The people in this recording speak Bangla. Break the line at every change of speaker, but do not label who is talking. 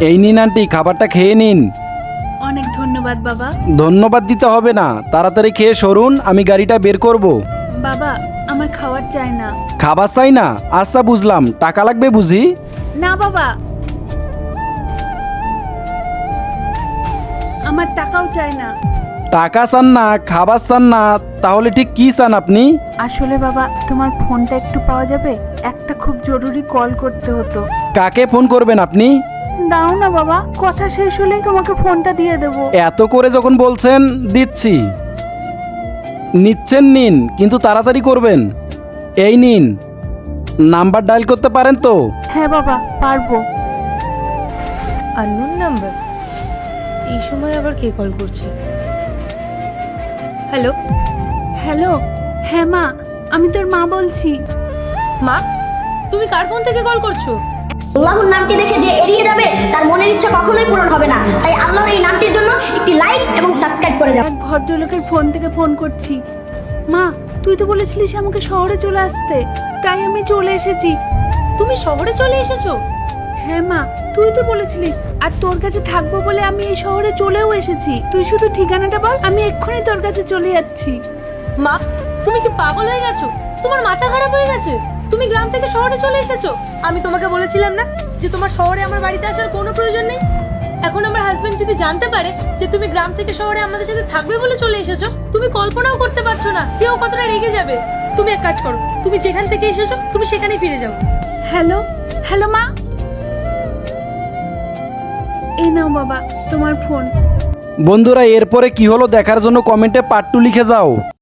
এই নিন আন্টি, খাবারটা খেয়ে নিন।
অনেক ধন্যবাদ বাবা।
ধন্যবাদ দিতে হবে না, তাড়াতাড়ি খেয়ে সরুন, আমি গাড়িটা বের করব।
বাবা আমার খাবার চাই না।
খাবার চাই না? আচ্ছা বুঝলাম, টাকা লাগবে বুঝি?
না বাবা, আমার টাকাও চাই না।
টাকা চান না, খাবার চান না, তাহলে ঠিক কি চান আপনি?
আসলে বাবা তোমার ফোনটা একটু পাওয়া যাবে? একটা খুব জরুরি কল করতে হতো।
কাকে ফোন করবেন আপনি?
দাও না বাবা, কথা শেষ হলেই তোমাকে ফোনটা দিয়ে দেবো।
এত করে যখন বলছেন দিচ্ছি। নিচ্ছেন নিন, কিন্তু তাড়াতাড়ি করবেন। এই নিন, নাম্বার ডায়াল করতে পারেন তো?
হ্যাঁ বাবা পারবো।
আননোন নাম্বার, এই সময় আবার কে কল করছে? হ্যালো।
হ্যালো, হ্যাঁ মা, আমি তোর মা বলছি।
মা, তুমি কার ফোন থেকে কল করছো?
আল্লাহর নামটি দেখে যে এড়িয়ে যাবে তার মনের ইচ্ছা কখনোই পূরণ হবে না। তাই আল্লাহর এই নামটির জন্য একটি লাইক এবং সাবস্ক্রাইব করে যাও।
এক ভদ্রলোকের ফোন থেকে ফোন করছি। মা, তুই তো বলেছিলিস আমাকে শহরে চলে আসতে, তাই আমি চলে এসেছি।
তুমি শহরে চলে এসেছো?
হ্যাঁ মা, তুই তো বলেছিলিস, আর তোর কাছে থাকবো বলে আমি এই শহরে চলেও এসেছি। তুই শুধু ঠিকানাটা বল, আমি এক্ষুনি তোর কাছে চলে যাচ্ছি।
মা, তুমি কি পাগল হয়ে গেছো? তোমার মাথা খারাপ হয়ে গেছে? তুমি গ্রাম থেকে শহরে চলে এসেছো? আমি তোমাকে বলেছিলাম না যে তোমার শহরে আমার বাড়িতে আসার কোনো প্রয়োজন নেই? এখন আমার হাজবেন্ড যদি জানতে পারে যে তুমি গ্রাম থেকে শহরে আমাদের সাথে থাকবে বলে চলে এসেছো, তুমি কল্পনাও করতে পারছো না যে ও কতটা রেগে যাবে। তুমি এক কাজ করো, তুমি যেখান থেকে এসেছো তুমি সেখানেই ফিরে যাও।
হ্যালো, হ্যালো মা, এই নাও বাবা তোমার ফোন।
বন্ধুরা, এরপরে কি হলো দেখার জন্য কমেন্টে পার্ট 2 লিখে যাও।